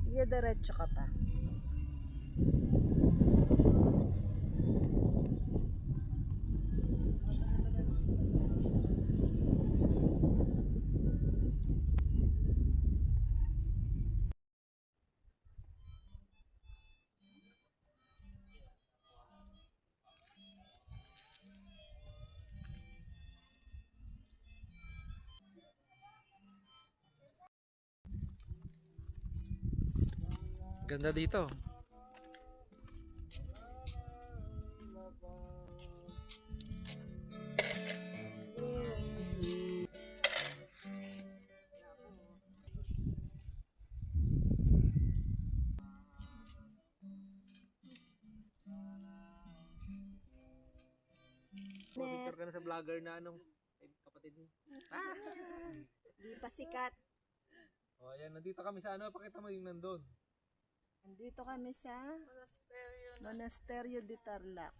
Sige, diretso ka pa. Ganda dito. Picture ka na sa vlogger na anong kapatid mo. Di pa sikat. Oh, ayan, nandito kami sa ano, pakita mo yung nandun. Andito kami sa Monasterio de Tarlac.